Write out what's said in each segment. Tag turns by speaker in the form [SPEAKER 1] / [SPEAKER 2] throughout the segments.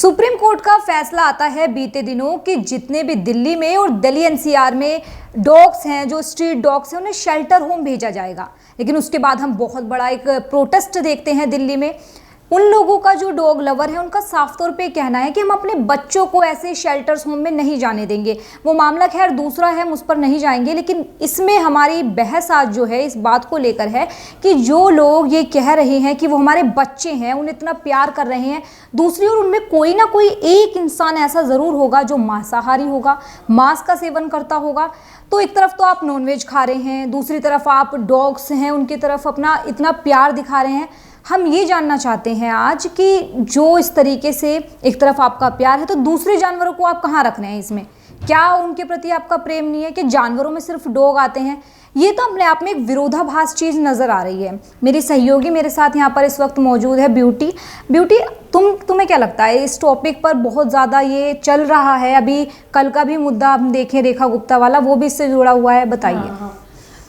[SPEAKER 1] Supreme court का फैसला आता है बीते दिनों कि जितने भी दिल्ली में और दिल्ली एनसीआर में डॉग्स हैं, जो स्ट्रीट डॉग्स हैं, उन्हें शेल्टर होम भेजा जाएगा। लेकिन उसके बाद हम बहुत बड़ा एक प्रोटेस्ट देखते हैं दिल्ली में। उन लोगों का जो डॉग लवर है, उनका साफ तौर पे कहना है कि हम अपने बच्चों को ऐसे शेल्टर्स होम में नहीं जाने देंगे। वो मामला खैर दूसरा है, हम उस पर नहीं जाएंगे, लेकिन इसमें हमारी बहस आज जो है इस बात को लेकर है कि जो लोग ये कह रहे हैं कि वो हमारे बच्चे हैं, उन्हें इतना प्यार कर रहे हैं, दूसरी ओर उनमें कोई ना कोई एक इंसान ऐसा ज़रूर होगा जो मांसाहारी होगा, मांस का सेवन करता होगा। तो एक तरफ तो आप नॉनवेज खा रहे हैं, दूसरी तरफ आप डॉग्स हैं उनकी तरफ अपना इतना प्यार दिखा रहे हैं। हम ये जानना चाहते हैं आज कि जो इस तरीके से एक तरफ आपका प्यार है, तो दूसरे जानवरों को आप कहाँ रख रहे हैं इसमें? क्या उनके प्रति आपका प्रेम नहीं है कि जानवरों में सिर्फ डॉग आते हैं? ये तो अपने आप में एक विरोधाभास चीज़ नज़र आ रही है। मेरी सहयोगी मेरे साथ यहाँ पर इस वक्त मौजूद है ब्यूटी। तुम्हें क्या लगता है इस टॉपिक पर बहुत ज़्यादा ये चल रहा है? अभी कल का भी मुद्दा हम देखें, रेखा गुप्ता वाला, वो भी इससे जुड़ा हुआ है, बताइए।
[SPEAKER 2] हाँ।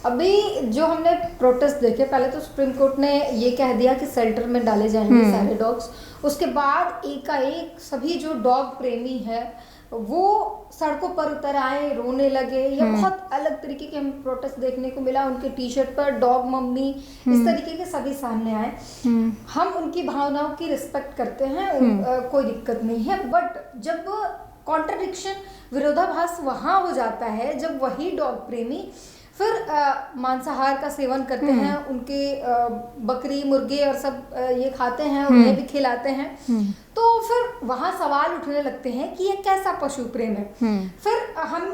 [SPEAKER 2] अभी जो हमने प्रोटेस्ट देखे, पहले तो सुप्रीम कोर्ट ने ये कह दिया कि शेल्टर में डाले जाएंगे सारे डॉग्स। उसके बाद एकाएक सभी जो डॉग प्रेमी है वो सड़कों पर उतर आए, रोने लगे। ये बहुत अलग तरीके के हमें प्रोटेस्ट देखने को मिला। उनके टी शर्ट पर डॉग मम्मी इस तरीके के सभी सामने आए। हम उनकी भावनाओं की रिस्पेक्ट करते हैं, कोई दिक्कत नहीं है। बट जब कॉन्ट्रडिक्शन, विरोधाभास वहाँ हो जाता है जब वही डॉग प्रेमी फिर मांसाहार का सेवन करते हैं, उनके बकरी मुर्गे और सब ये खाते हैं, उन्हें भी खिलाते हैं, तो फिर वहाँ सवाल उठने लगते हैं कि ये कैसा पशु प्रेम है। फिर हम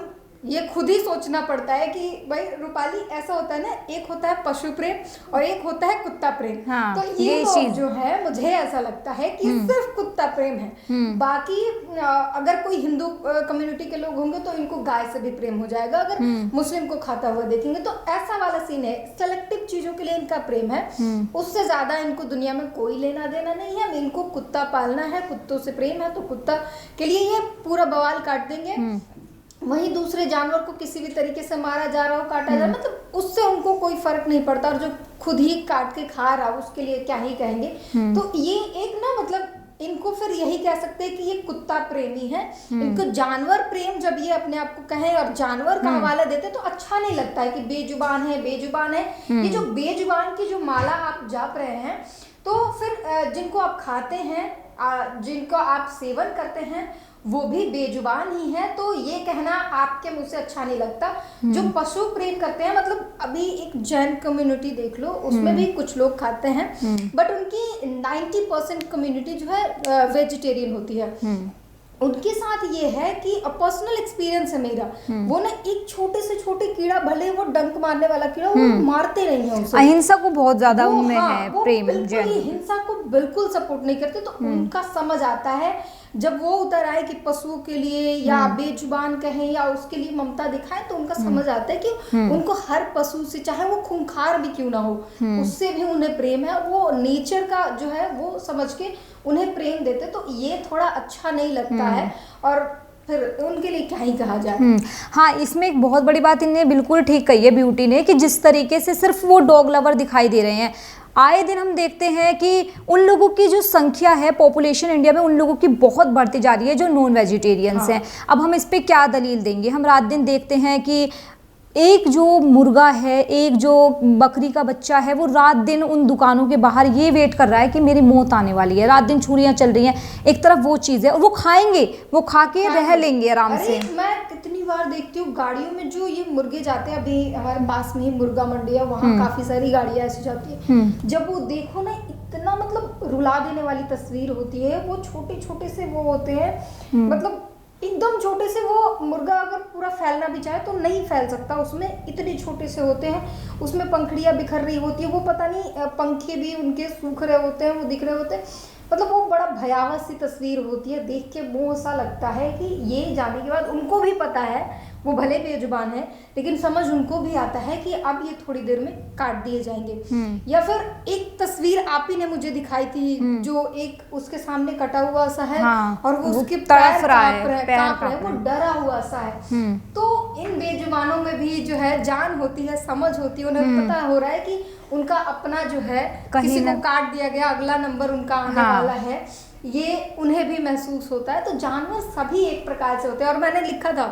[SPEAKER 2] ये खुद ही सोचना पड़ता है कि भाई रूपाली, ऐसा होता है ना, एक होता है पशु प्रेम और एक होता है कुत्ता प्रेम।
[SPEAKER 1] हाँ,
[SPEAKER 2] तो ये चीज जो है, मुझे ऐसा लगता है कि सिर्फ कुत्ता प्रेम है। बाकी अगर कोई हिंदू कम्युनिटी के लोग होंगे तो इनको गाय से भी प्रेम हो जाएगा। अगर मुस्लिम को खाता हुआ देखेंगे तो ऐसा वाला सीन है। सेलेक्टिव चीजों के लिए इनका प्रेम है, उससे ज्यादा इनको दुनिया में कोई लेना देना नहीं है। इनको कुत्ता पालना है, कुत्तों से प्रेम है, तो कुत्ता के लिए ये पूरा बवाल काट देंगे। वहीं दूसरे जानवर को किसी भी तरीके से मारा जा रहा हो, काटा जा रहा, मतलब उससे उनको कोई फर्क नहीं पड़ता। और जो खुद ही काट के खा रहा उसके लिए क्या ही कहेंगे। तो ये एक ना, मतलब इनको फिर यही कह सकते हैं कि ये कुत्ता प्रेमी है। इनको जानवर प्रेम जब ये अपने आप को कहें और जानवर का हवाला देते तो अच्छा नहीं लगता है कि बेजुबान है, बेजुबान है। ये जो बेजुबान की जो माला आप जाप रहे हैं, तो फिर जिनको आप खाते हैं, जिनको आप सेवन करते हैं, वो भी बेजुबान ही है। तो ये कहना आपके मुंह से अच्छा नहीं लगता। जो पशु प्रेम करते हैं, मतलब अभी एक जैन कम्युनिटी देख लो, उसमें भी कुछ लोग खाते हैं, बट उनकी 90% कम्युनिटी जो है वेजिटेरियन होती है। उनके साथ ये है कि पर्सनल एक्सपीरियंस है मेरा, वो ना एक छोटे से छोटे कीड़ा, भले वो डंक मारने वाला कीड़ा, वो मारते नहीं है उसे।
[SPEAKER 1] अहिंसा को बहुत ज्यादा उनमें है प्रेम।
[SPEAKER 2] हिंसा को बिल्कुल सपोर्ट नहीं करते। तो उनका समझ आता है जब वो उतर आए कि पशुओं के लिए या बेजुबान कहें या उसके लिए ममता दिखाएं, तो उनका समझ आता है कि उनको हर पशु से, चाहे वो खूंखार भी क्यों ना हो, उससे भी उन्हें प्रेम है। वो नेचर का जो है वो समझ के उन्हें प्रेम देते। तो ये थोड़ा अच्छा नहीं लगता है, और फिर उनके लिए क्या ही कहा जाए।
[SPEAKER 1] हाँ, इसमें एक बहुत बड़ी बात इन्हें बिल्कुल ठीक कही है ब्यूटी ने कि जिस तरीके से सिर्फ वो डॉग लवर दिखाई दे रहे हैं, आए दिन हम देखते हैं कि उन लोगों की जो संख्या है, पॉपुलेशन इंडिया में उन लोगों की बहुत बढ़ती जा रही है जो नॉन वेजिटेरियंस हैं। अब हम इस पे क्या दलील देंगे? हम रात दिन देखते हैं कि एक जो मुर्गा है, एक जो बकरी का बच्चा है, वो रात दिन उन दुकानों के बाहर ये वेट कर रहा है कि मेरी मौत आने वाली है। रात दिन छुरियां चल रही हैं। एक तरफ वो चीज़ है और वो खाएंगे, वो खा के रह लेंगे आराम से।
[SPEAKER 2] मैं कितनी बार देखती हूँ गाड़ियों में जो ये मुर्गे जाते हैं, अभी हमारे पास में ही मुर्गा मंडी है, वहाँ काफी सारी गाड़ियाँ ऐसी जाती है। जब वो देखो ना, इतना मतलब रुला देने वाली तस्वीर होती है। वो छोटे छोटे से वो होते हैं, मतलब एकदम छोटे से। वो मुर्गा अगर पूरा फैलना भी चाहे तो नहीं फैल सकता, उसमें इतने छोटे से होते हैं। उसमें पंखड़ियाँ बिखर रही होती है, वो पता नहीं पंखे भी उनके सूख रहे होते हैं, वो दिख रहे होते हैं। मतलब वो बड़ा भयावह सी तस्वीर होती है, देख के मोह सा लगता है कि ये जाने के बाद उनको भी पता है, वो भले बेजुबान है, लेकिन समझ उनको भी आता है कि अब ये थोड़ी देर में काट दिए जाएंगे। या फिर एक तस्वीर आप ही ने मुझे दिखाई थी, जो एक उसके सामने कटा हुआ सा है, और वो उसके पैर कांप रहे, वो डरा हुआ सा है। तो इन बेजुबानों में भी जो है जान होती है, समझ होती है, उन्हें पता हो रहा है कि उनका अपना जो है किसी को काट दिया गया, अगला नंबर उनका आने वाला है। ये उन्हें भी महसूस होता है। तो जानवर सभी एक प्रकार से होते हैं। और मैंने लिखा था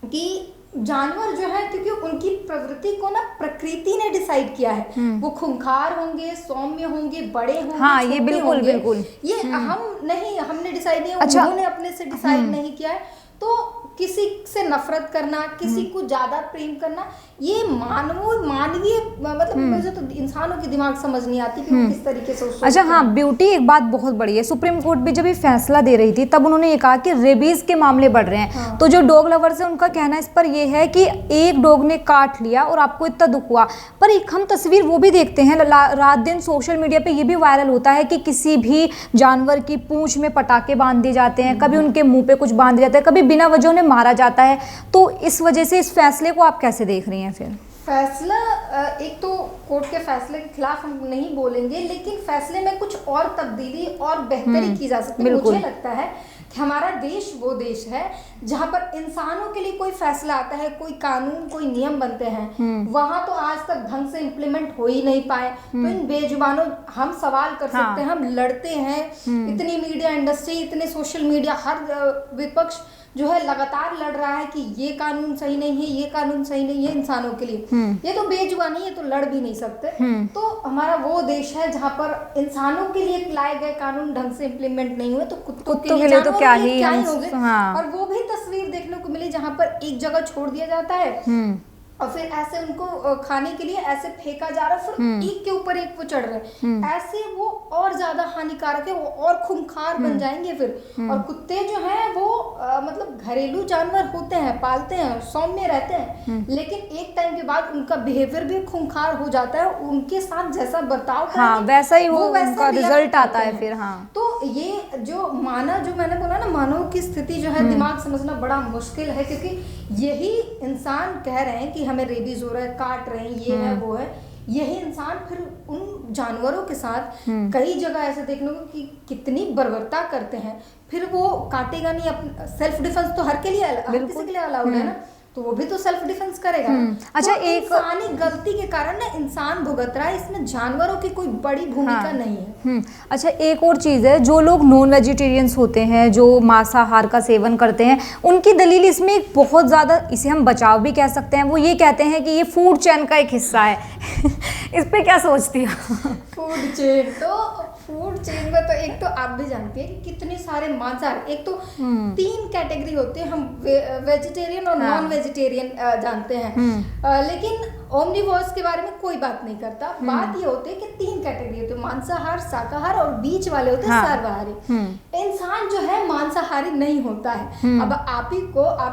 [SPEAKER 2] कि जानवर जो है, क्योंकि उनकी प्रवृत्ति को ना प्रकृति ने डिसाइड किया है, वो खूंखार होंगे, सौम्य होंगे, बड़े होंगे,
[SPEAKER 1] हाँ, ये बिल्कुल
[SPEAKER 2] होंगे।
[SPEAKER 1] बिल्कुल
[SPEAKER 2] ये हमने डिसाइड नहीं,
[SPEAKER 1] अच्छा,
[SPEAKER 2] उन्होंने अपने से डिसाइड नहीं किया है। तो किसी से नफरत करना, किसी को ज्यादा प्रेम करना, ये मानवीय मतलब मुझे तो इंसानों की दिमाग समझ नहीं आती कि वो किस तरीके से सोचते हैं।
[SPEAKER 1] अच्छा हाँ, ब्यूटी एक बात बहुत बड़ी है। सुप्रीम कोर्ट भी जब ये फैसला दे रही थी तब उन्होंने ये कहा कि रेबीज के मामले बढ़ रहे हैं।
[SPEAKER 2] हाँ।
[SPEAKER 1] तो जो डॉग लवर्स है उनका कहना इस पर ये है कि एक डॉग ने काट लिया और आपको इतना दुख हुआ, पर एक हम तस्वीर वो भी देखते हैं रात दिन सोशल मीडिया पे ये भी वायरल होता है कि किसी भी जानवर की पूंछ में पटाखे बांध दिए जाते हैं, कभी उनके मुंह पे कुछ बांध दिया जाता है, कभी बिना वजह उन्हें मारा जाता है। तो इस वजह से इस फैसले को आप कैसे देख रही हैं? फिर
[SPEAKER 2] फैसला, एक तो कोर्ट के फैसले के खिलाफ हम नहीं बोलेंगे, लेकिन फैसले में कुछ और तब्दीली और बेहतरी की जा सकती है। मुझे लगता है कि हमारा देश वो देश है जहाँ पर इंसानों के लिए कोई फैसला आता है, कोई कानून, कोई नियम बनते हैं, वहां तो आज तक ढंग से इम्प्लीमेंट हो ही नहीं पाए। तो इन बेजुबानों हम सवाल कर सकते हैं, हम लड़ते हैं, इतनी मीडिया इंडस्ट्री, इतने सोशल मीडिया, हर विपक्ष जो है लगातार लड़ रहा है कि ये कानून सही नहीं है, ये कानून सही नहीं है इंसानों के लिए। ये तो बेजुबानी है, तो लड़ भी नहीं सकते। तो हमारा वो देश है जहाँ पर इंसानों के लिए लाए गए कानून ढंग से इम्प्लीमेंट नहीं हुए, तो कुत्तों के लिए तो क्या ही होंगे।
[SPEAKER 1] हाँ।
[SPEAKER 2] और वो भी तस्वीर देखने को मिली जहाँ पर एक जगह छोड़ दिया जाता है और फिर ऐसे उनको खाने के लिए ऐसे फेंका जा रहा है, फिर एक के ऊपर एक वो चढ़ रहे हैं। ऐसे वो और ज्यादा हानिकारक है, वो और खूंखार बन जाएंगे फिर। और कुत्ते जो हैं वो मतलब घरेलू जानवर होते हैं, पालते हैं, सौम्य रहते हैं, लेकिन एक टाइम के बाद उनका बिहेवियर भी खूंखार हो जाता है। उनके साथ जैसा बर्ताव
[SPEAKER 1] हाँ, वैसा ही वो उनका रिजल्ट आता है फिर। हाँ,
[SPEAKER 2] तो ये जो मैंने बोला ना, मानव की स्थिति जो है, दिमाग समझना बड़ा मुश्किल है, क्योंकि यही इंसान कह रहे हैं कि हमें रेबीज हो रहा है, काट रहे हैं, ये है वो है। यही इंसान फिर उन जानवरों के साथ कई जगह ऐसे देखने को कि कितनी बर्बरता करते हैं, फिर वो काटेगा नहीं। अपना सेल्फ डिफेंस तो हर किसी के लिए अलाउड है ना, तो वो भी तो सेल्फ डिफेंस करेगा।
[SPEAKER 1] अच्छा,
[SPEAKER 2] तो
[SPEAKER 1] एक
[SPEAKER 2] इंसानी गलती के कारण ना इंसान भुगत रहा है, इसमें जानवरों की कोई बड़ी भूमिका नहीं है।
[SPEAKER 1] अच्छा, एक और चीज़ है, जो लोग नॉन वेजिटेरियंस होते हैं, जो मांसाहार का सेवन करते हैं, उनकी दलील इसमें एक बहुत ज़्यादा, इसे हम बचाव भी कह सकते हैं, वो ये कहते हैं कि ये फूड चेन का एक हिस्सा है। इस पे क्या सोचती हो?
[SPEAKER 2] फूड चेन में तो एक तो आप भी जानती है कि कितने सारे मांसाहार, एक तो 3 कैटेगरी होते हैं, हम वेजिटेरियन और नॉन वेजिटेरियन जानते हैं, लेकिन ओमनिवोर्स के बारे में कोई बात नहीं करता। बात ये होती है कि 3 कैटेगरी होती है, मांसाहार, शाकाहार और बीच वाले होते हैं सर्वाहारी। इंसान जो है मांसाहारी नहीं होता है। अब आप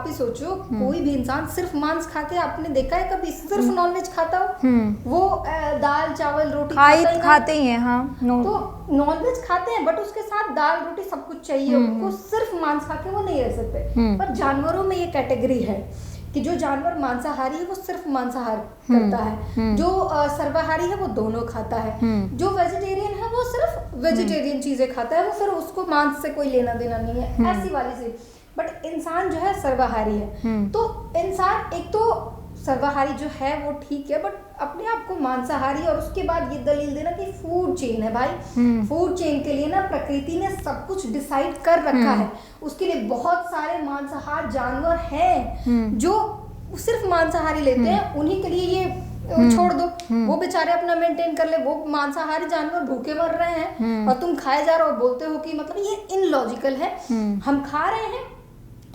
[SPEAKER 2] ही सोचो, कोई भी इंसान सिर्फ मांस खा के, आपने देखा है कभी सिर्फ नॉनवेज खाता हो? वो दाल चावल रोटी
[SPEAKER 1] खाते ही हैं। हाँ,
[SPEAKER 2] तो नॉनवेज खाते हैं, बट उसके साथ दाल रोटी सब कुछ चाहिए उनको, सिर्फ मांस खा के वो नहीं रह सकते। पर जानवरों में ये कैटेगरी है कि जो जानवर मांसाहारी है वो सिर्फ मांसाहार करता है, जो सर्वाहारी है वो दोनों खाता है, जो वेजिटेरियन है वो सिर्फ वेजिटेरियन चीजें खाता है, वो फिर उसको मांस से कोई लेना देना नहीं है, ऐसी वाली से। बट इंसान जो है सर्वाहारी है। तो इंसान एक तो सर्वाहारी जो है वो ठीक है, बट अपने आप को मांसाहारी, और उसके बाद ये दलील देना कि फूड चेन है। भाई, फूड चेन के लिए ना प्रकृति ने सब कुछ डिसाइड कर रखा है। उसके लिए बहुत सारे मांसाहार जानवर हैं जो सिर्फ मांसाहारी लेते हैं, उन्हीं के लिए ये छोड़ दो, वो बेचारे अपना मेंटेन कर ले। वो मांसाहारी जानवर भूखे मर रहे हैं और तुम खाए जा रहे हो, बोलते हो कि मतलब ये इनलॉजिकल है। हम खा रहे हैं।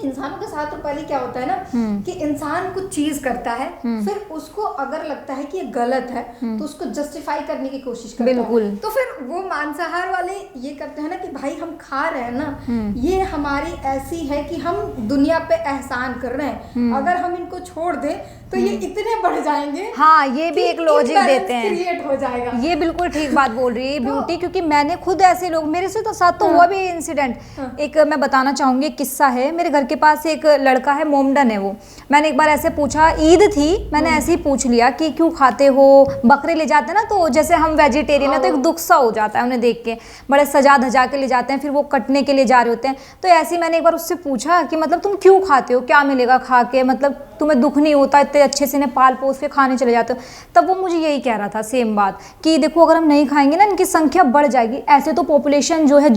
[SPEAKER 2] इंसानों के साथ तो पहले क्या होता है ना कि इंसान कुछ चीज करता है, फिर उसको अगर लगता है कि ये गलत है तो उसको जस्टिफाई करने की कोशिश करता है। तो फिर वो मांसाहार वाले ये करते हैं ना कि भाई हम खा रहे हैं ना, ये हमारी ऐसी है कि हम दुनिया पे एहसान कर रहे हैं, अगर हम इनको छोड़ दें तो ये इतने बढ़ जाएंगे।
[SPEAKER 1] हाँ, ये भी एक लॉजिक देते हैं,
[SPEAKER 2] क्रिएट हो जाएगा।
[SPEAKER 1] ये बिल्कुल ठीक बात बोल रही है ब्यूटी, क्योंकि मैंने खुद ऐसे लोग, मेरे से तो साथ तो हुआ भी इंसिडेंट। एक मैं बताना चाहूंगी, किस्सा है। मेरे घर घर के पास एक लड़का है, मोमडन है वो। मैंने एक बार ऐसे पूछा, ईद थी, मैंने ऐसे ही पूछ लिया कि क्यों खाते हो, बकरे ले जाते हैं ना, तो जैसे हम वेजिटेरियन है तो एक दुख सा हो जाता है उन्हें देख के, बड़े सजा धजा के ले जाते हैं, फिर वो कटने के लिए जा रहे होते हैं। तो ऐसे ही मैंने एक बार उससे पूछा कि मतलब तुम क्यों खाते हो, क्या मिलेगा खा के, मतलब तुम्हें दुख नहीं होता, इतने अच्छे से इन्हें पाल पोस के खाने चले जाते हो। तब वो मुझे यही कह रहा था सेम बात कि देखो अगर हम नहीं खाएंगे ना, इनकी संख्या बढ़ जाएगी। ऐसे तो पॉपुलेशन जो है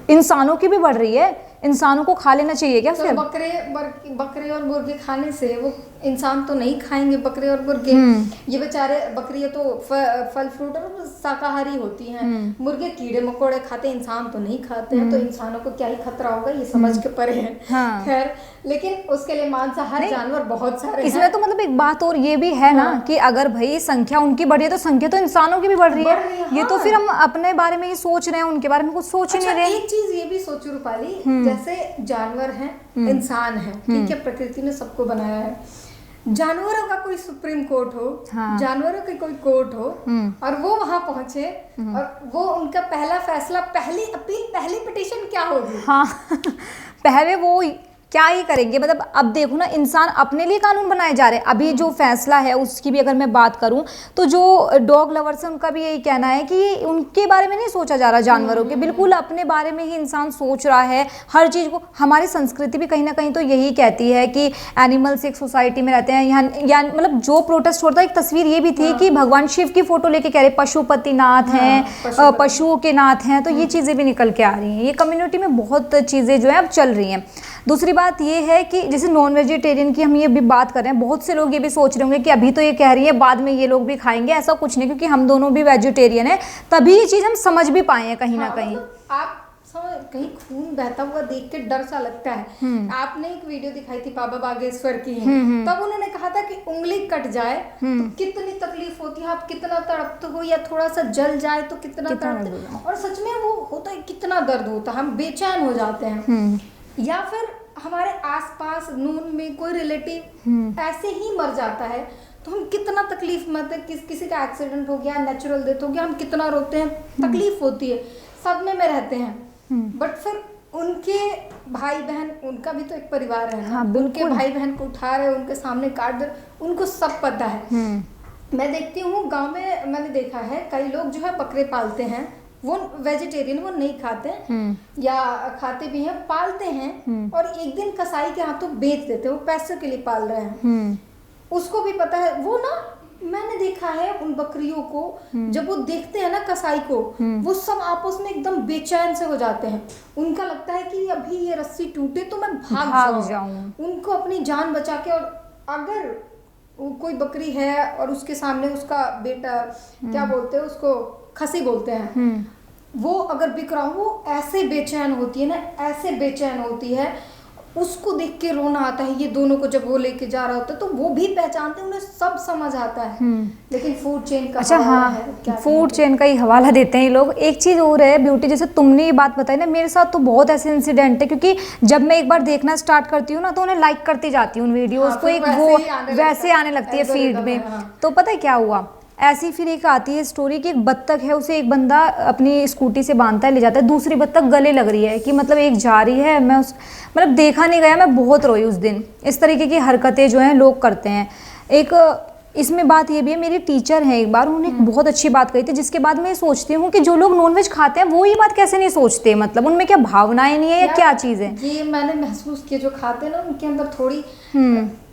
[SPEAKER 1] इंसानों की भी बढ़ रही है, इंसानों को खा लेना चाहिए क्या?
[SPEAKER 2] तो
[SPEAKER 1] फिर
[SPEAKER 2] बकरे और मुर्गे खाने से वो इंसान तो नहीं खाएंगे बकरे और मुर्गे। ये बेचारे, बकरियां तो फल फ्रूट और शाकाहारी होती हैं, मुर्गे कीड़े मकोड़े खाते हैं, इंसान तो नहीं खाते हैं, तो इंसानों को क्या ही खतरा होगा, ये समझ के परे है।
[SPEAKER 1] हाँ।
[SPEAKER 2] खैर, लेकिन उसके लिए मांसाहारी जानवर बहुत सारे हैं।
[SPEAKER 1] इसमें तो मतलब एक बात और ये भी है ना कि अगर भाई संख्या उनकी बढ़ी है तो संख्या तो इंसानों की भी बढ़ रही है। ये तो फिर हम अपने बारे में ही सोच रहे हैं, उनके बारे में कुछ सोच ही नहीं रहे।
[SPEAKER 2] एक चीज ये भी सोचो रूपाली, जैसे जानवर हैं, इंसान है, ठीक है, प्रकृति ने सबको बनाया है। जानवरों का कोई सुप्रीम कोर्ट हो, हाँ। जानवरों की कोई कोर्ट हो और वो वहां पहुंचे और वो उनका पहला फैसला, पहली अपील, पहली पिटीशन क्या होगी? हाँ
[SPEAKER 1] पहले वो क्या ही करेंगे। मतलब अब देखो ना, इंसान अपने लिए कानून बनाए जा रहे हैं। अभी जो फैसला है उसकी भी अगर मैं बात करूं तो जो डॉग लवर्स हैं उनका भी यही कहना है कि उनके बारे में नहीं सोचा जा रहा, जानवरों के, बिल्कुल अपने बारे में ही इंसान सोच रहा है हर चीज़ को। हमारी संस्कृति भी कहीं ना कहीं तो यही कहती है कि एनिमल्स एक सोसाइटी में रहते हैं। यहाँ मतलब जो प्रोटेस्ट होता है, एक तस्वीर ये भी थी कि भगवान शिव की फोटो लेके कह रहे पशुपति नाथ हैं, पशुओं के नाथ हैं, तो ये चीज़ें भी निकल के आ रही हैं। ये कम्युनिटी में बहुत चीज़ें जो है अब चल रही हैं। दूसरी बात ये है कि जैसे नॉन वेजिटेरियन की हम ये भी बात कर रहे हैं, बहुत से लोग ये भी सोच रहे होंगे कि अभी तो ये कह रही है, बाद में ये लोग भी खाएंगे। ऐसा कुछ नहीं, क्योंकि हम दोनों भी वेजिटेरियन है, तभी ये चीज़ हम समझ भी पाए हैं कहीं ना कहीं।
[SPEAKER 2] आप कहीं खून बहता हुआ देख के डर सा लगता है। आपने एक वीडियो दिखाई थी बाबा बागेश्वर की, तब उन्होंने कहा था कि उंगली कट जाए तो कितनी तकलीफ होती है, आप कितना तड़पते हो, या थोड़ा सा जल जाए तो कितना तड़पते, और सच में वो होता है, कितना दर्द होता है, हम बेचैन हो जाते हैं। या फिर हमारे आसपास नून में कोई रिलेटिव ऐसे ही मर जाता है तो हम कितना तकलीफ में, किसी का एक्सीडेंट हो गया, नेचुरल डेथ हो गया, हम कितना रोते हैं, तकलीफ होती है, सदमे में रहते हैं। बट फिर उनके भाई बहन, उनका भी तो एक परिवार है, हाँ, उनके भाई बहन को उठा रहे, उनके सामने काट दे, उनको सब पता है। मैं देखती हूँ गांव में, मैंने देखा है कई लोग जो है बकरे पालते हैं, वो वेजिटेरियन, वो नहीं खाते या खाते भी हैं, पालते हैं और एक दिन कसाई के हाथों बेच देते हैं, वो पैसे के लिए पाल रहे हैं। उसको भी पता है वो ना, मैंने देखा है उन बकरियों को, जब वो देखते हैं ना कसाई को, वो सब आपस में एकदम बेचैन से हो जाते हैं। उनका लगता है कि अभी ये रस्सी टूटे तो मैं भाग जाऊं, उनको अपनी जान बचा के। और अगर कोई बकरी है और उसके सामने उसका बेटा, क्या बोलते हैं उसको, खसी बोलते हैं, वो अगर बिक रहा हो, वो ऐसे बेचैन होती है ना, ऐसे बेचैन होती है, उसको देख के रोना आता है। ये दोनों को जब वो लेके जा रहा होता है तो वो भी पहचानते हैं, उन्हें सब समझ आता है। लेकिन फूड चेन का हवाला है,
[SPEAKER 1] फूड चेन का ही हवाला देते हैं ये लोग। एक चीज़ और है ब्यूटी, जैसे तुमने ये बात बताई ना, मेरे साथ तो बहुत ऐसे इंसिडेंट है, क्योंकि जब मैं एक बार देखना स्टार्ट करती हूँ ना तो उन्हें लाइक करती जाती हूँ उन वीडियोस को, एक वो वैसे आने लगती है फीड में। तो पता है क्या हुआ, ऐसी फिर एक आती है स्टोरी कि एक बत्तख है, उसे एक बंदा अपनी स्कूटी से बांधता है, ले जाता है, दूसरी बत्तख गले लग रही है कि मतलब एक जा रही है। मैं उस मतलब देखा नहीं गया, मैं बहुत रोई उस दिन। इस तरीके की हरकतें जो हैं लोग करते हैं। एक इसमें बात ये भी है, मेरी टीचर है, एक बार उन्होंने एक बहुत अच्छी बात कही थी, जिसके बाद मैं सोचती हूँ कि जो लोग नॉनवेज खाते हैं वो ये बात कैसे नहीं सोचते, मतलब उनमें क्या भावनाएं नहीं है या क्या चीज़ है।
[SPEAKER 2] ये मैंने महसूस किया, जो खाते हैं ना उनके अंदर थोड़ी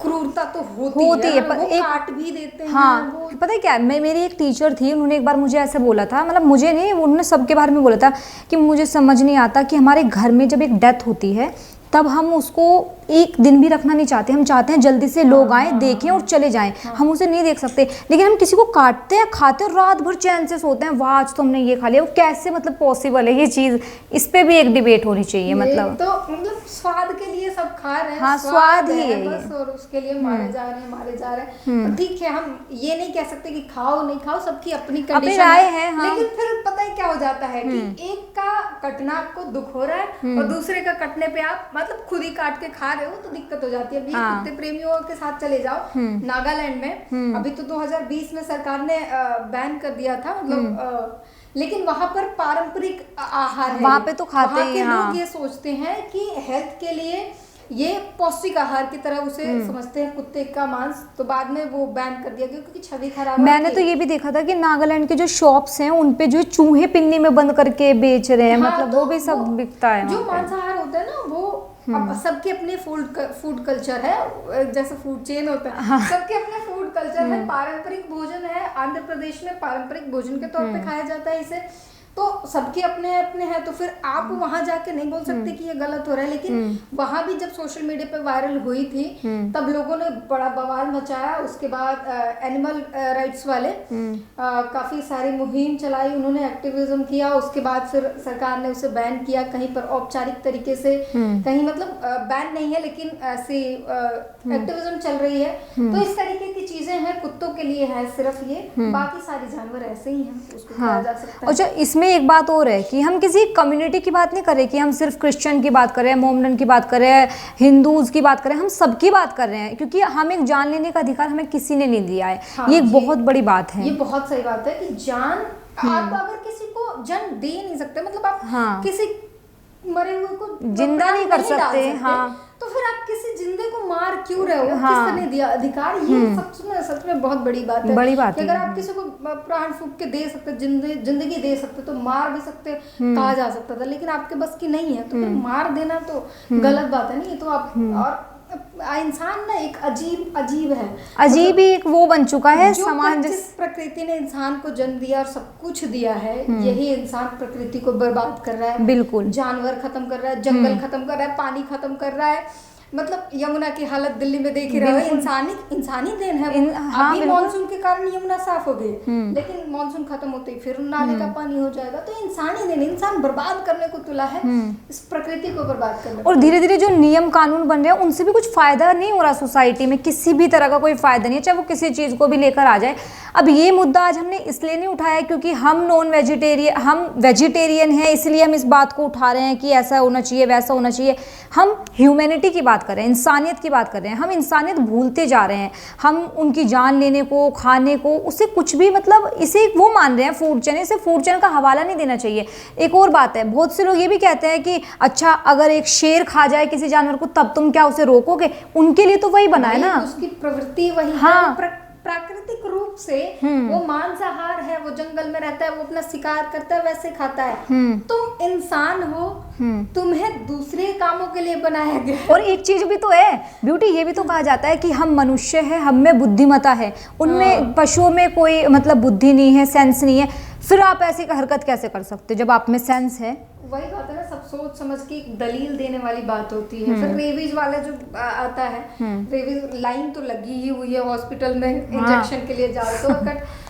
[SPEAKER 2] क्रूरता तो होती है, वो काट भी देते हैं।
[SPEAKER 1] हाँ, वो पता है क्या, मेरी एक टीचर थी, उन्होंने एक बार मुझे ऐसे बोला था, मतलब मुझे नहीं, उन्होंने सबके बारे में बोला था कि मुझे समझ नहीं आता कि हमारे घर में जब एक डेथ होती है तब हम उसको एक दिन भी रखना नहीं चाहते, हम चाहते हैं जल्दी से लोग आए, देखें और चले जाएं। हम उसे नहीं देख सकते, लेकिन हम किसी को काटते हैं, खाते हैं और रात भर चैन से सोते हैं, वाह आज तो हमने ये खा लिया। वो कैसे मतलब पॉसिबल है ये चीज़, इस पे भी एक डिबेट होनी चाहिए। मतलब
[SPEAKER 2] तो मतलब स्वाद के लिए सब खा रहे हैं,
[SPEAKER 1] हाँ, स्वाद ही है
[SPEAKER 2] बस, और उसके लिए मारे जा रहे हैं। ठीक है, हम ये नहीं कह सकते कि खाओ नहीं खाओ, सबकी अपनी कंडीशन है। लेकिन फिर पता है क्या हो जाता है कि एक का कटना आपको दुख हो रहा है और दूसरे का कटने पे आप मतलब खुद ही काट के खा रहे हो तो दिक्कत हो जाती है। अभी कुत्ते प्रेमियों के साथ चले जाओ नागालैंड में, अभी तो 2020 में सरकार ने बैन कर दिया था, मतलब लेकिन वहां पर पारंपरिक आहार है,
[SPEAKER 1] वहां पे तो खाते ही हैं।
[SPEAKER 2] लोग ये सोचते हैं कि हेल्थ के लिए ये पौष्टिक आहार की तरह उसे समझते हैं कुत्ते का मांस, तो बाद में वो बैन कर दिया गया क्योंकि छवि खराब
[SPEAKER 1] मैंने तो ये भी देखा था कि नागालैंड के जो शॉप्स हैं उन पे जो चूहे पिन्नी में बंद करके बेच रहे हैं, मतलब
[SPEAKER 2] तो
[SPEAKER 1] वो भी सब बिकता है
[SPEAKER 2] जो
[SPEAKER 1] वहाँ पे।
[SPEAKER 2] मांसाहार होता है ना वो अब सबके अपने फूड कल्चर है, जैसे फूड चेन होता है, सबके अपने फूड कल्चर है। पारंपरिक भोजन है, आंध्र प्रदेश में पारंपरिक भोजन के तौर पे खाया जाता है इसे, तो सबके अपने अपने हैं। तो फिर आप वहां जाके नहीं बोल सकते कि ये गलत हो रहा है। लेकिन वहां भी जब सोशल मीडिया पे वायरल हुई थी तब लोगों ने बड़ा बवाल मचाया। उसके बाद एनिमल राइट्स वाले काफी सारी मुहिम चलाई, उन्होंने एक्टिविज्म किया। उसके बाद फिर सरकार ने उसे बैन किया, कहीं पर औपचारिक तरीके से, कहीं मतलब बैन नहीं है लेकिन ऐसी एक्टिविज्म चल रही है। तो इस तरीके की चीजें हैं, कुत्तों के लिए है सिर्फ ये, बाकी सारे जानवर ऐसे ही हैं, उसको खाया जा सकता है।
[SPEAKER 1] अच्छा, इसमें एक बात और है कि हम किसी कम्युनिटी की बात नहीं कर रहे कि हम सिर्फ क्रिश्चियन की बात कर रहे हैं, मोमडन की बात कर रहे हैं, हिंदूज की बात कर रहे हैं, हम सबकी बात कर रहे हैं, क्योंकि हम एक जान लेने का अधिकार हमें किसी ने नहीं दिया है। ये एक बहुत बड़ी बात है।
[SPEAKER 2] ये बहुत सही बात है कि जान आप अगर किसी को जन्म दे नहीं सकते, मतलब आप किसी मरे हुए को
[SPEAKER 1] जिंदा नहीं कर सकते,
[SPEAKER 2] तो फिर आप किसी जिंदे को मार क्यों रहे हो? किसने नहीं दिया अधिकार? ये सच में बहुत बड़ी बात है।
[SPEAKER 1] बड़ी बात
[SPEAKER 2] कि अगर आप किसी को प्राण फूंक के दे सकते, जिंदगी दे सकते, तो मार भी सकते, कहा जा सकता था। लेकिन आपके बस की नहीं है, तो फिर मार देना तो गलत बात है। नहीं तो आप और इंसान ना एक अजीब है,
[SPEAKER 1] अजीब ही एक वो बन चुका है समाज।
[SPEAKER 2] जिस प्रकृति ने इंसान को जन्म दिया और सब कुछ दिया है, यही इंसान प्रकृति को बर्बाद कर रहा है।
[SPEAKER 1] बिल्कुल,
[SPEAKER 2] जानवर खत्म कर रहा है, जंगल खत्म कर रहा है, पानी खत्म कर रहा है। मतलब यमुना की हालत दिल्ली में देख ही रहे हो, इंसानी देन है। अभी मॉनसून के कारण यमुना साफ हो गई, लेकिन मॉनसून खत्म होते ही फिर नाले का पानी हो जाएगा। तो इंसानी देन, इंसान बर्बाद करने को तुला है, इस प्रकृति को बर्बाद करने।
[SPEAKER 1] और धीरे धीरे जो नियम कानून बन रहे हैं उनसे भी कुछ फायदा नहीं हो रहा सोसाइटी में, किसी भी तरह का कोई फायदा नहीं है, चाहे वो किसी चीज को भी लेकर आ जाए। अब ये मुद्दा आज हमने इसलिए नहीं उठाया क्योंकि हम वेजिटेरियन हैं, इसलिए हम इस बात को उठा रहे हैं कि ऐसा होना चाहिए, वैसा होना चाहिए। हम ह्यूमैनिटी की बात कर रहे हैं, इंसानियत की बात कर रहे हैं। हम इंसानियत भूलते जा रहे हैं, हम उनकी जान लेने को, खाने को, उससे कुछ भी मतलब इसे वो मान रहे हैं फूड चेन। इसे फूड चेन का हवाला नहीं देना चाहिए। एक और बात है, बहुत से लोग ये भी कहते हैं कि अच्छा अगर एक शेर खा जाए किसी जानवर को तब तुम क्या उसे रोकोगे? उनके लिए तो वही बना है ना,
[SPEAKER 2] उसकी प्रवृत्ति वही है, प्राकृतिक रूप से वो मांसाहार है, वो जंगल में रहता है, वो अपना शिकार करता है, वैसे खाता है। तुम इंसान हो, तुम्हें दूसरे कामों के लिए बनाया गया है।
[SPEAKER 1] और एक चीज भी तो है ब्यूटी, ये भी तो कहा जाता है कि हम मनुष्य हैं, हम में बुद्धिमत्ता है, उनमें पशुओं में कोई मतलब बुद्धि नहीं है, सेंस नहीं है। फिर आप ऐसी हरकत कैसे कर सकते जब आप में सेंस है?
[SPEAKER 2] वही बात है ना, सब सोच समझ के एक दलील देने वाली बात होती है। फिर रेबीज वाला जो आता है, रेबीज लाइन तो लगी ही हुई है हॉस्पिटल में, इंजेक्शन के लिए जाओ तो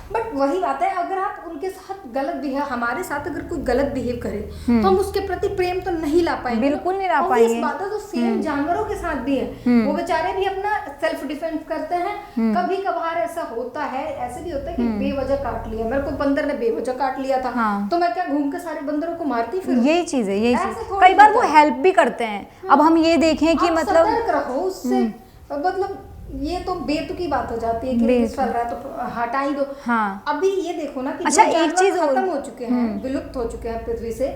[SPEAKER 2] बट वही बात है, अगर आप उनके साथ गलत बिहेव, हमारे साथ अगर कोई गलत बिहेव करे तो हम उसके प्रति प्रेम तो नहीं ला पाएंगे,
[SPEAKER 1] बिल्कुल नहीं ला पाएंगे।
[SPEAKER 2] इस बात है तो सेम जानवरों के साथ भी है, वो बेचारे भी अपना सेल्फ डिफेंस करते हैं। कभी कभार ऐसा होता है, ऐसे भी होता है कि बेवजह काट लिया, मेरे को बंदर ने बेवजह काट लिया था, तो मैं क्या घूम के सारे बंदरों को मारती? फिर
[SPEAKER 1] यही चीज है, यही चीज। कई बार वो हेल्प भी करते हैं। अब हम ये देखें कि मतलब
[SPEAKER 2] सतर्क रहो उससे, मतलब ये तो बेतुकी बात हो जाती है कि फैल रहा है तो हटा ही दो।
[SPEAKER 1] हाँ।
[SPEAKER 2] अभी ये देखो ना कि
[SPEAKER 1] अच्छा, एक चीज
[SPEAKER 2] खत्म हो चुके हैं, विलुप्त हो चुके हैं पृथ्वी से,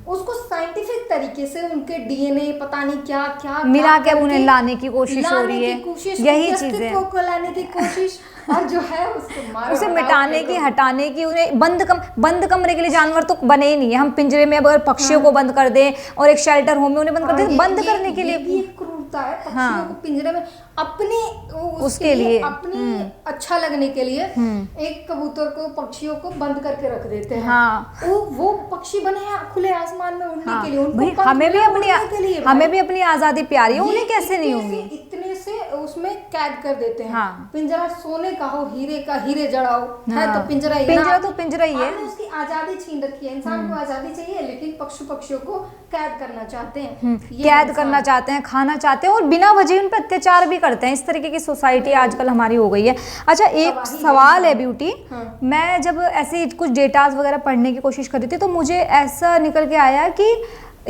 [SPEAKER 2] उसको साइंटिफिक तरीके से उनके डीएनए पता नहीं क्या क्या
[SPEAKER 1] मिला के उन्हें लाने की कोशिश हो रही है, यही चीज है,
[SPEAKER 2] को लाने की कोशिश, और जो है उसको मारो,
[SPEAKER 1] उसे मिटाने की, हटाने की। उन्हें बंद कमरे के लिए जानवर तो बने ही नहीं है। हम पिंजरे में अगर पक्षियों को बंद कर दें और एक शेल्टर होम में उन्हें बंद कर दें, बंद करने के लिए
[SPEAKER 2] भी क्रूरता है। पक्षियों को पिंजरे में अपने
[SPEAKER 1] उसके लिए
[SPEAKER 2] अपनी अच्छा लगने के लिए एक कबूतर को, पक्षियों को बंद करके रख देते हैं।
[SPEAKER 1] हाँ।
[SPEAKER 2] वो पक्षी बने हैं खुले आसमान में उड़ने के लिए, उनको
[SPEAKER 1] हमें भी अपनी आजादी प्यारी है, उन्हें कैसे नहीं होगी?
[SPEAKER 2] इतने से उसमें कैद कर देते हैं। पिंजरा सोने का हो, हीरे का, हीरे जड़ाओ है तो पिंजरा ही,
[SPEAKER 1] पिंजरा तो पिंजरा ही है।
[SPEAKER 2] उसकी आजादी छीन रखी है। इंसान को आजादी चाहिए, लेकिन पक्षियों को कैद करना चाहते हैं,
[SPEAKER 1] कैद करना चाहते हैं, खाना चाहते हैं, और बिना वजह उन पर अत्याचार भी करते हैं। इस तरीके की सोसाइटी आजकल हमारी हो गई है। अच्छा, एक सवाल है ब्यूटी, मैं जब ऐसे कुछ डेटाज वगैरह पढ़ने की कोशिश कर रही थी तो मुझे ऐसा निकल के आया कि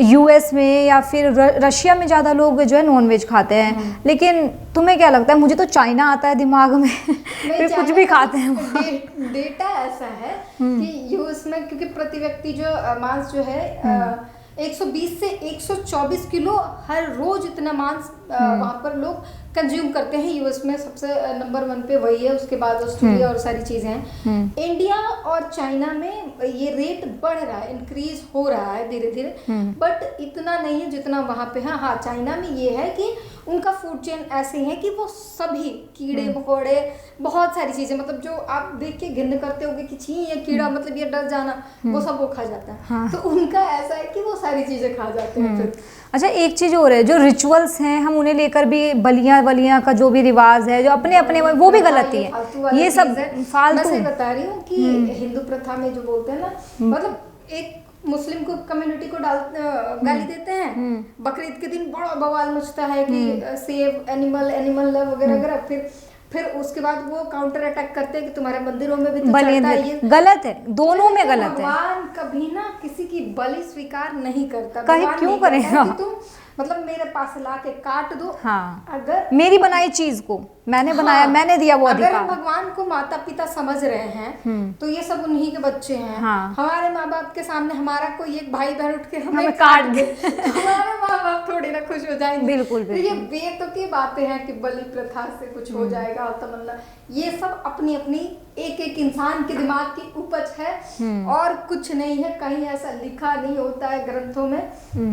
[SPEAKER 1] यूएस में या फिर रशिया में ज़्यादा लोग जो है नॉनवेज खाते हैं, लेकिन तुम्हें क्या लगता है? मुझे तो चाइना आता है दिमाग में, फिर कुछ भी खाते हैं।
[SPEAKER 2] डेटा ऐसा है कि यूएस में, क्योंकि प्रति व्यक्ति जो मांस जो है 120 से 124 किलो हर रोज इतना मांस वहाँ पर लोग कंज्यूम करते हैं। यूएस में सबसे नंबर 1 पे वही है, उसके बाद ऑस्ट्रेलिया और सारी चीजें हैं। इंडिया और चाइना में ये रेट बढ़ रहा है, इंक्रीज हो रहा है धीरे धीरे, बट इतना नहीं है जितना वहाँ पे है। हाँ, चाइना में ये है कि उनका फूड चेन ऐसे है कि वो सभी कीड़े मकोड़े बहुत सारी चीजें, मतलब जो आप देख के घिन करते होगे कि छी ये कीड़ा, मतलब ये डर जाना, वो सब वो खा जाता है।
[SPEAKER 1] हाँ।
[SPEAKER 2] तो उनका ऐसा है कि वो सारी चीजें खा जाते हैं फिर।
[SPEAKER 1] अच्छा, एक चीज और है, जो रिचुअल्स हैं हम उन्हें लेकर भी बलियां का जो भी रिवाज है, जो अपने अपने, वो भी गलत ही है। ये सब फालतू।
[SPEAKER 2] मैं सही बता रही हूँ कि हिंदू प्रथा में जो बोलते हैं ना, मतलब एक मुस्लिम को कम्युनिटी को गाली देते हैं, बकरीद के दिन बड़ा बवाल मचता है कि सेव एनिमल लव वगैरह वगैरह, फिर उसके बाद वो काउंटर अटैक करते हैं कि तुम्हारे मंदिरों में भी तो चढ़ता है ये।
[SPEAKER 1] गलत है, दोनों में गलत है।
[SPEAKER 2] भगवान कभी ना किसी की बलि स्वीकार नहीं करता।
[SPEAKER 1] कहीं क्यों करेगा?
[SPEAKER 2] तुम मतलब मेरे पास ला के काट दो।
[SPEAKER 1] हाँ,
[SPEAKER 2] अगर
[SPEAKER 1] मेरी बनाई चीज को मैंने बनाया,
[SPEAKER 2] हाँ,
[SPEAKER 1] मैंने दिया वो अधिकार।
[SPEAKER 2] अगर भगवान को माता पिता समझ रहे हैं तो ये सब उन्हीं के बच्चे हैं।
[SPEAKER 1] हाँ।
[SPEAKER 2] हमारे माँ बाप के सामने हमारा कोई एक भाई बहन उठ के हमें
[SPEAKER 1] काट दे,
[SPEAKER 2] हमारे माँ बाप थोड़ी ना खुश हो जाएंगे।
[SPEAKER 1] बिल्कुल,
[SPEAKER 2] तो ये बेतुकी की बातें हैं कि बलि प्रथा से कुछ हो जाएगा और तमन्ना, ये सब अपनी अपनी एक एक इंसान के दिमाग की उपज है और कुछ नहीं है। कहीं ऐसा लिखा नहीं होता है ग्रंथों में,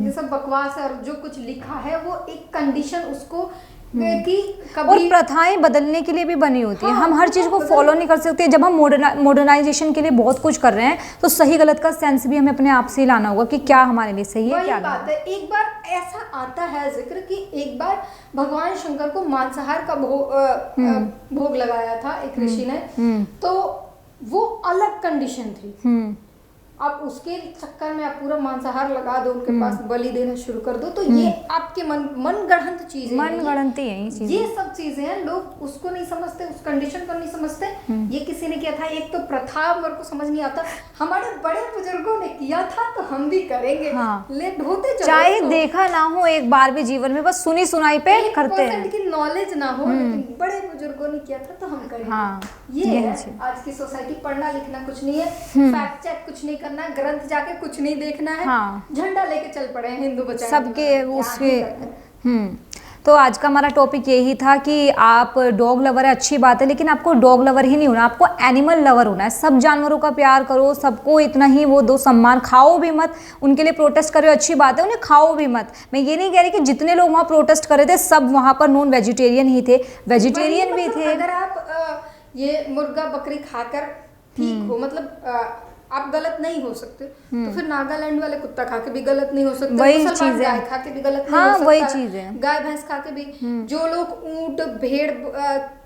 [SPEAKER 2] ये सब बकवास है। और जो कुछ लिखा है वो एक कंडीशन उसको कि कभी,
[SPEAKER 1] और प्रथाएं बदलने के लिए भी बनी होती है।
[SPEAKER 2] हाँ,
[SPEAKER 1] हम हर चीज को फॉलो नहीं कर सकते। जब हम मॉडर्नाइजेशन के लिए बहुत कुछ कर रहे हैं तो सही गलत का सेंस भी हमें अपने आप से ही लाना होगा कि क्या हमारे लिए सही है, क्या नहीं।
[SPEAKER 2] बात है। एक बार ऐसा आता है जिक्र कि एक बार भगवान शंकर को मांसाहार का भोग लगाया था एक ऋषि ने, तो वो अलग कंडीशन थी। आप उसके चक्कर में आप पूरा मांसाहार लगा दो, उनके पास बलि देना शुरू कर दो, तो ये आपके मन गढ़ंत चीजें,
[SPEAKER 1] मन गढ़ंत ही है ये चीजें।
[SPEAKER 2] ये सब चीजें हैं, लोग उसको नहीं समझते, उस कंडीशन को नहीं समझते। ये किसी ने किया था, एक तो प्रथा मेरे को समझ नहीं आता। हमारे बड़े बुजुर्गों ने किया था तो हम भी करेंगे।
[SPEAKER 1] हाँ।
[SPEAKER 2] लेट होते चलो,
[SPEAKER 1] चाहे देखा ना हो एक बार भी जीवन में, बस सुनी सुनाई पे करते हैं
[SPEAKER 2] की नॉलेज ना हो, लेकिन बड़े बुजुर्गों ने किया था तो हम करेंगे।
[SPEAKER 1] हाँ,
[SPEAKER 2] ये है आज की सोसाइटी। पढ़ना लिखना कुछ नहीं है, फैक्ट चेक कुछ नहीं करना, ग्रंथ जाके कुछ नहीं देखना है।
[SPEAKER 1] हाँ।
[SPEAKER 2] झंडा लेके चल पड़े हैं हिंदू बचाने
[SPEAKER 1] सबके उसके। तो आज का हमारा टॉपिक यही था कि आप डॉग लवर है, अच्छी बात है, लेकिन आपको डॉग लवर ही नहीं होना, आपको एनिमल लवर होना है। सब जानवरों का प्यार करो, सबको इतना ही वो दो सम्मान, खाओ भी मत, उनके लिए प्रोटेस्ट करो, अच्छी बात है, उन्हें खाओ भी मत। मैं ये नहीं कह रही कि जितने लोग वहाँ प्रोटेस्ट कर रहे थे सब वहाँ पर नॉन वेजिटेरियन ही थे, वेजिटेरियन भी थे।
[SPEAKER 2] अगर आप ये मुर्गा बकरी खाकर ठीक हो, मतलब आप गलत नहीं हो सकते, तो फिर नागालैंड वाले कुत्ता खा के भी गलत नहीं हो सकते,
[SPEAKER 1] वही चीज है,
[SPEAKER 2] गाय खा के भी गलत नहीं
[SPEAKER 1] हाँ,
[SPEAKER 2] हो सकता,
[SPEAKER 1] वही चीज है,
[SPEAKER 2] गाय भैंस खा के भी। जो लोग ऊंट भेड़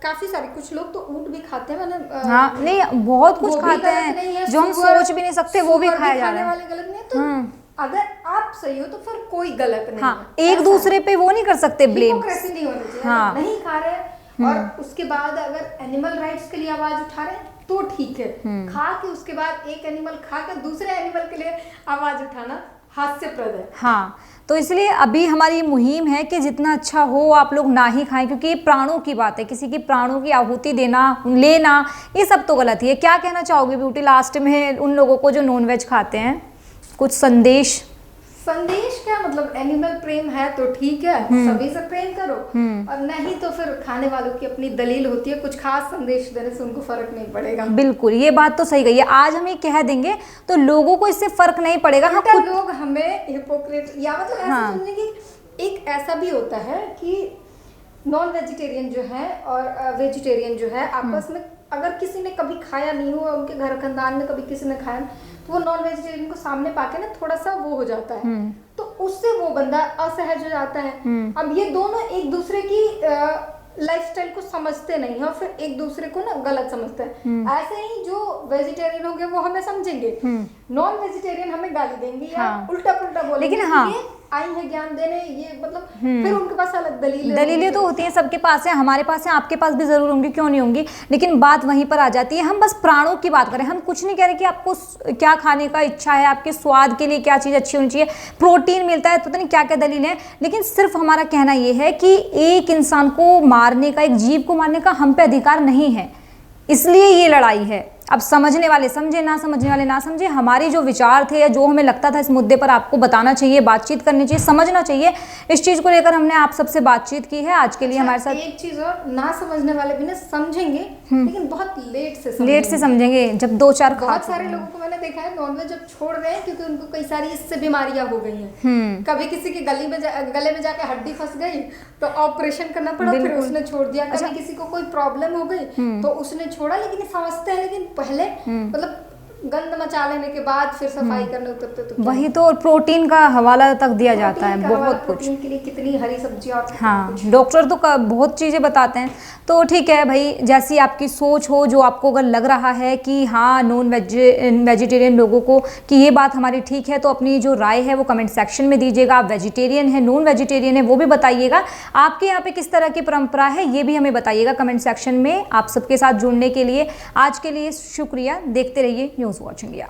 [SPEAKER 2] काफी सारे, कुछ लोग तो ऊंट भी खाते हैं, मैंने
[SPEAKER 1] हाँ, नहीं बहुत कुछ खाते हैं जो हम सोच भी नहीं सकते, वो भी खाया जा रहा है।
[SPEAKER 2] वाले गलत नहीं है, तो अगर आप सही हो तो फिर कोई गलत नहीं
[SPEAKER 1] हाँ,
[SPEAKER 2] है।
[SPEAKER 1] एक दूसरे पे वो नहीं कर सकते ब्लेम,
[SPEAKER 2] हिपोक्रेसी नहीं होनी चाहिए।
[SPEAKER 1] हाँ।
[SPEAKER 2] नहीं खा रहे और उसके बाद अगर एनिमल राइट्स के लिए आवाज उठा रहे हैं तो ठीक है, खा के उसके बाद एक एनिमल खा के दूसरे एनिमल के लिए आवाज उठाना हास्यप्रद है।
[SPEAKER 1] हाँ, तो इसलिए अभी हमारी मुहिम है कि जितना अच्छा हो आप लोग ना ही खाएं, क्योंकि ये प्राणों की बात है, किसी की प्राणों की आहुति देना लेना ये सब तो गलत ही है। क्या कहना चाहोगे ब्यूटी लास्ट में उन लोगों को जो नॉनवेज खाते हैं, कुछ संदेश?
[SPEAKER 2] संदेश क्या, मतलब एनिमल प्रेम है तो ठीक है, सभी से प्रेम करो, और नहीं तो फिर खाने वालों की अपनी दलील होती है, कुछ खास संदेश देने से उनको फर्क नहीं पड़ेगा।
[SPEAKER 1] बिल्कुल, ये बात तो सही गई है। आज हम ये कह देंगे तो लोगों को इससे फर्क नहीं पड़ेगा। हाँ,
[SPEAKER 2] लोग हमें हिपोक्रेट या मतलब ऐसा समझने की एक ऐसा भी होता है कि नॉन वेजिटेरियन जो है और वेजिटेरियन जो है आपस में अगर किसी ने कभी खाया नहीं हुआ, उनके घर खानदान में कभी किसी ने खाया, तो वो नॉन वेजिटेरियन को सामने पाके ना थोड़ा सा वो हो जाता है, तो उससे वो बंदा असहज हो जाता है। अब ये दोनों एक दूसरे की लाइफस्टाइल को समझते नहीं है और फिर एक दूसरे को ना गलत समझते हैं। ऐसे ही जो वेजिटेरियन होंगे वो हमें समझेंगे, नॉन वेजिटेरियन हमें गाली देंगे या उल्टा पुल्टा बोलेंगे।
[SPEAKER 1] लेकिन हाँ,
[SPEAKER 2] ये आई है ज्ञान देने, ये मतलब फिर उनके पास अलग
[SPEAKER 1] दलीलें तो होती हैं, सबके पास है, हमारे पास है, आपके पास भी जरूर होंगी, क्यों नहीं होंगी, लेकिन बात वहीं पर आ जाती है। हम बस प्राणों की बात करें, हम कुछ नहीं कह रहे कि आपको क्या खाने का इच्छा है, आपके स्वाद के लिए क्या चीज़ अच्छी होनी चाहिए, प्रोटीन मिलता है, पता नहीं क्या क्या दलील है, लेकिन सिर्फ हमारा कहना ये है कि एक इंसान को मारने का, एक जीव को मारने का हम पे अधिकार नहीं है, इसलिए ये लड़ाई है। अब समझने वाले समझे, ना समझने वाले ना समझे, हमारी जो विचार थे या जो हमें लगता था इस मुद्दे पर आपको बताना चाहिए, बातचीत करनी चाहिए, समझना चाहिए, इस चीज़ को लेकर हमने आप सबसे बातचीत की है। आज के लिए हमारे साथ
[SPEAKER 2] एक चीज और, ना समझने वाले भी ना समझेंगे लेकिन बहुत
[SPEAKER 1] लेट से समझेंगे, जब 2-4 खा
[SPEAKER 2] बहुत सारे लोगों को मैंने देखा है नॉनवेज जब छोड़ रहे हैं क्योंकि उनको कई सारी इससे बीमारियां हो गई हैं। कभी किसी के गले में जाके हड्डी फंस गई तो ऑपरेशन करना पड़ा, फिर उसने छोड़ दिया। कभी किसी को कोई प्रॉब्लम हो गई तो उसने छोड़ा, लेकिन ये समझते हैं, लेकिन पहले मतलब गंद मचा लेने के बाद फिर सफाई करने उतरते तो
[SPEAKER 1] वही तो, प्रोटीन का हवाला तक दिया जाता है, बहुत कुछ।
[SPEAKER 2] प्रोटीन के लिए कितनी हरी सब्जियां और
[SPEAKER 1] हाँ, डॉक्टर तो बहुत चीज़ें बताते हैं। तो ठीक है भाई, जैसी आपकी सोच हो, जो आपको अगर लग रहा है कि हाँ वेजिटेरियन लोगों को कि ये बात हमारी ठीक है, तो अपनी जो राय है वो कमेंट सेक्शन में दीजिएगा। आप वेजिटेरियन है, नॉन वेजिटेरियन है, वो भी बताइएगा। आपके यहाँ पे किस तरह की परंपरा है ये भी हमें बताइएगा कमेंट सेक्शन में। आप सबके साथ जुड़ने के लिए आज के लिए शुक्रिया। देखते रहिए न्यूज़ वॉच इंडिया।